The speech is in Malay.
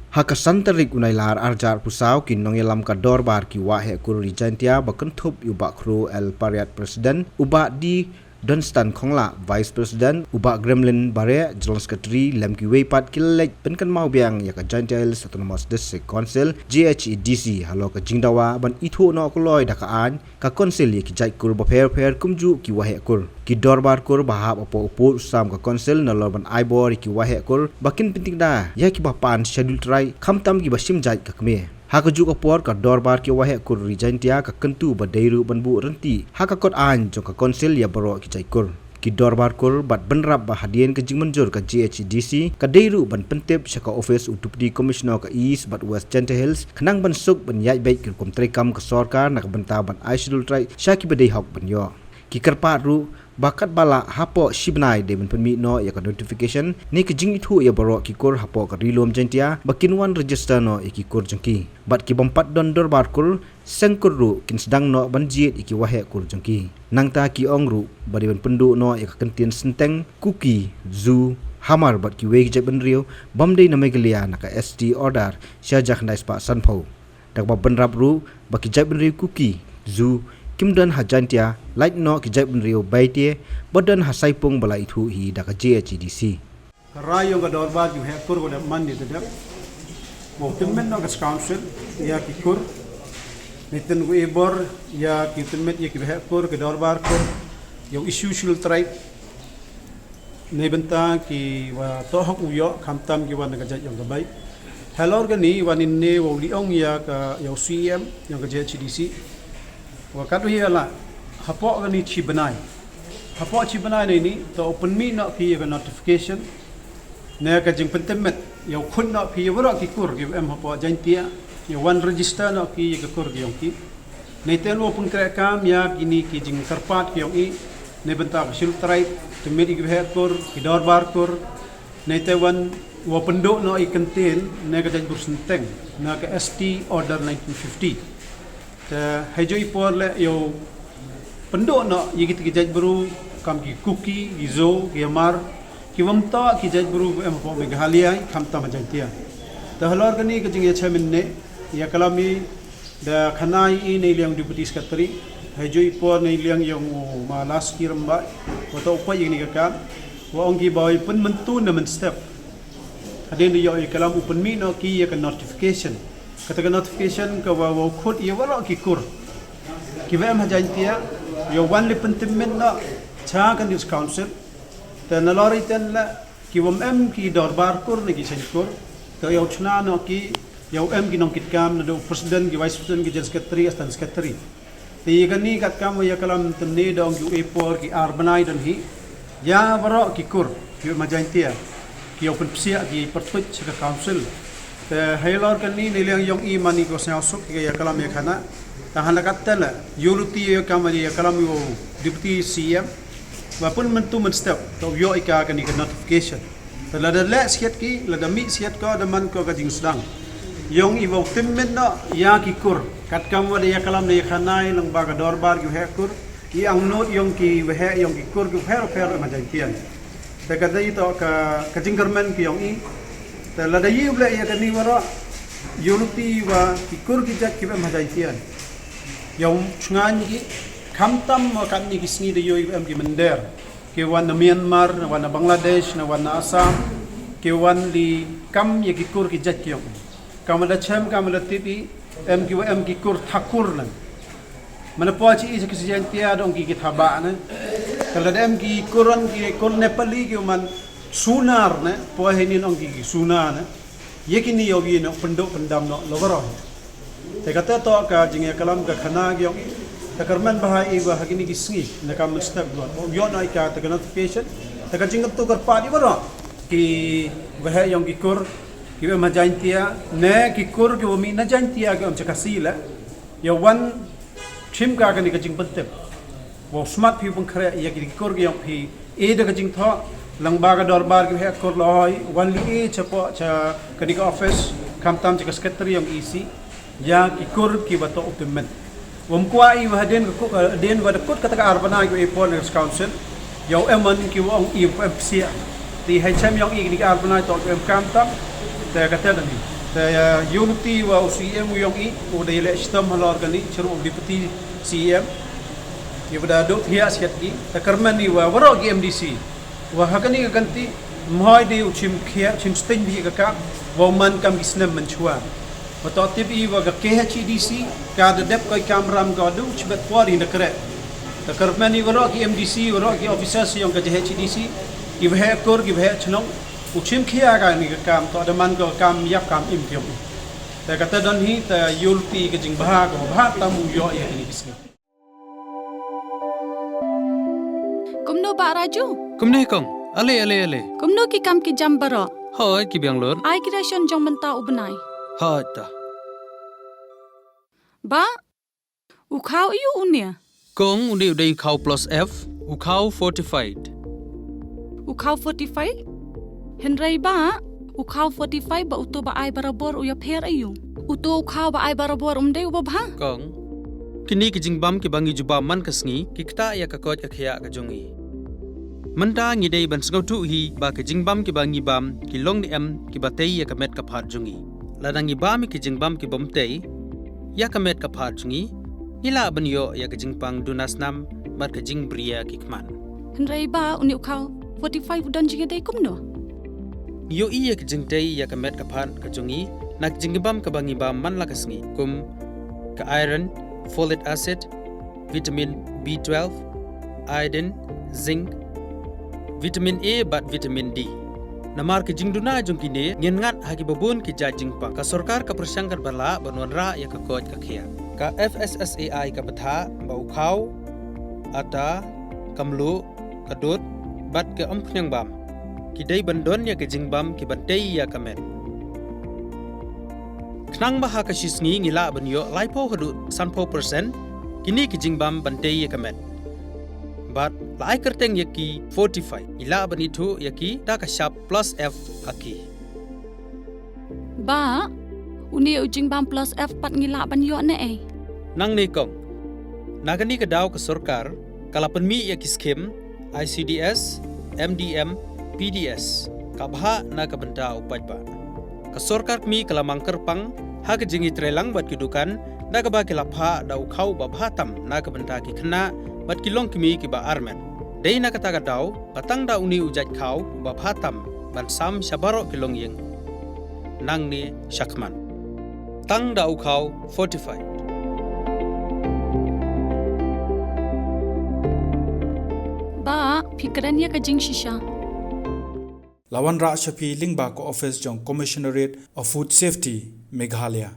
Haka santarik unailar arjar pusau kin nongelam ka dorbar ki wahe kuri jantia bakentup ubak kru el pariat presiden ubak di Dunstan Khongla Vice President ubak Gremlin Bare General Secretary lem ki weipat kilek penkan mau biang ya ka jantia autonomous district council GHEDC halo ka jingdawa ban ithu no koloi dakaan ka council ki jai kur ba pher kumju ki wahe kur ki dorbar kur bahap opo upu sam ka council na lorban aibor ki wahe kur bakin penting da ya ki bapan schedule try khamtam ki basim jai ka kme haka juga por ka dorbar ki wahe kur rijantia ka kentu badairu banbu renti haka kot an jong ka konsil ya baro ki jai kur ki dorbar kur bat benrap ba hadien ke jingmenjur ka GHDC ka dairu ban pentep shaka office utupdi commissioner ka east bat west Gentle Hills khnang ban suk ban yai baik ki kom trekam ka sorkar nak benta ban aishul trai shaki badai hok ban yo ki karpat ru bakat bala hapo shibnai de ben permit no ya ka notification ni ke jing itu ya baro ki kur hapo ka rilom jentia bakin wan register no ki kur jengki bat ki bompat don dorbar kur sengkur ru kin sedang no banjit iki wahe kur jengki nang ta ki ongru bari ben pendu no ya ka kentin senteng kuki zu hamar bat ki wei je ben rio bamdei na megalia na ka ST order syajak nais pa sanpho dak ba benrap ru baki je ben rio kuki zu Kimdan hajantia like no ki jab rio baitie bodan hasaipung bala itu hi da ka GHDC rayo ga dorba ju he kur go mandi de mo timmen no ga council ya ki kur niten go ebor ya ki timmen ya ki he kur ga dorbar kur yo issue shul tribe ne benta ki wa to hok uyo khamtam ki wan ga jaj yo ga bai helor ga ni wanin ne wo li ong ya ka yo CM yo ga GHDC wakatu hiala hapo ni chibanai hapo chibanai ni to open me no ki ga notification ne ka jing pentemet yo khun no ki wara ki kur gi em hapo jantia yo one register no ki ga kur gi yong ki ne telo pun kra kam ya kini ki jing karpat ki yong i ne benta sil trai to me gi he kur ki dor bar kur ne te wan wo penduk no i kentin ne ka jing bursenteng na ka ST order 1950 hajoi por le yo penduk no yigit ki jaj bru kam ki kuki gizo ki amar ki wamta ki jaj bru em po meghalia kam ta majantia ta halor kani ke jing ya chamin ne ya kalami da khanai i nei liang deputy secretary hajoi por nei liang yong ma las ki ramba wato pa ying ni ka wa ongi boy pun mentu na men step hadin yo kalam open mi no ki ya ka notification kata notification ka wa khut ye wala ki kur ki vem hajantia yo wan le pentimmen na cha kan dis council ta na lori ten la ki wam em ki dorbar kur ni ki sen kur to yo chna no ki yo em ki nong kit kam na do president ki vice president ki general secretary assistant secretary ti gani kat kam ya kalam temne dong yu epor ki arbanai dan hi ya wara ki kur ki majantia ki yo pensia ki pertuit ka council Hailor kan ni nilang yung imani ko sa usok kaya kalam ya kana tahan nakatala yuluti yo kamali ya kalam yo deputy CM wapun mentu men step to yo ika kan ni notification lada la siat ki lada mi siat ko daman ko ka jing sedang yung iwo timmen no ya ki kur kat kam wada ya kalam ni khanai lang baga dorbar yu he kur i ang not yung ki we yung ki kur ku fer ma jantian ta kada ito ka jing garmen ki yung i lada yi ble ya kani wara yuluti wa kikur ki jak ki ba majaian yong chungan ki khamtam ma kan ni kisni de yoy am ki mender ke wan Myanmar na wan Bangladesh na wan Assam ke wan li kam ye kikur ki jak ki yong kam da chem kam da tipi am ki kur thakur nan mana po chi is ki sian tia dong ki thaba na kala dem ki kuran ki kur nepali ki man sunar ne po henin ong gi suna ne yekini yogi no pendok pendam no logoro te kata to ka jinge kalam ka khana gi ta karman bahai wa hagini gi singi ne kam step do yo no ka ta notification ta ka jingat to kar pa di baro ki wa yong gi kur ki ma jantia ne ki kur ki mi na jantia ga am chakasila yo wan chim ka ni ka jing pentep wo smart people khare ya gi kur gi yong phi e da ka jing tho lang baga dorbar ki he kor loy wan li chapo cha kadika office kamtam cha secretary yang isi ya ki kur ki bato optimen wam kwa i waden ko den wad kut kata arbana ki epon council yo emon ki wong i sia ti hai cham yang i ki arbana to em kamtam te kata ni ta unity wa CM yang i udah ile sistem halor kani ceru deputy CM ibada dot hias yati ta karmani wa waro MDC wa hakani ganti mohoi di uchim khia chim sting bi ka wa man kam isnam menchua wa ta tibi wa ka KHDC ka de dep kai kamram ka du chbet pori na kre ta karmani waro MDC waro officers yang ka KHDC ibhe kor ibhe chnong uchim khia ka ni ka kam to da man ka kam yap kam im thiom ta kata don hi ta yulpi ka jing bha ka bha tamu yo ya ni bisni Kumno ba Raju? Kumne kong, ale. Kumno ki kam ki jam baro. Hoi ki biang lor. Ai ki ration jong menta ubnai. Hoi ta. Ba? Ukau iu unia. Kong undi udai ukau plus F, ukau fortified. Ukau 45? Henry ba? Ukau 45 ba uto ba ai barabor uya pher ayu. Uto ukau ba ai barabor umde uba ba? Kong. Kini ki jingbam ki bangi juba man kasngi, ki kta ya ka kot ka khia ka jongi. Manta ngi dei ban sngau tu hi ba ki jingbam ki bangi bam ki long ni em ki batei ya ka met ka phat jongi. Ladangi bam ki jingbam ki bom tei ya ka met ka phat jongi. Ila ban yo ya ka jingpang dunas nam mat ka jing bria ki kman. Henry ba uni ukau 45 udan jinga dei kumno. Yo iya ki jing tei ya ka met ka phat ka jongi, nak jingbam ka bangi bam man la kasngi kum ka iron, folic acid, vitamin B12, iodine, zinc, vitamin A bat vitamin D. Namar ke jingduna jong kini ngengat hagi babun ki jajing pa ka sarkar ka persangkar bala banwanra ya ka kot ka khia. Ka FSSAI ka batha bau khau ata kamlu kadut bat ke ompnyang bam. Ki dei bandon ya ke jingbam ki bantei ya kamet. Knang baha ka shisngi ngila banyo laipo hadu sanpo persen kini ki jingbam bantei ya kamet. But lai kerteng yaki 45 ila banitu yaki ta ka sharp plus F haki. Ba? Uni ujing bam plus F pat ngila ban yo ne ai. Nang ni kong. Nagani ka daw ka sarkar kalapan mi yaki skim ICDS, MDM, PDS ka baha na ka banta upaj ba. Ka sarkar mi kalamang kerpang ha ka jingi trelang bat kidukan na ka ba kilapha daw khau ba bhatam na ka banta ki khna bat kilong kimi ki ba armen. Dei na kata ka daw patang da uni ujat khau ba bhatam ban sam shabaro kilong yeng. Nang ni shakman. Tang da khau 45. Ba, fikran ya ka jing shisha. Lawan Ra Shafi Lingba ko office jong Commissionerate of Food Safety Meghalaya.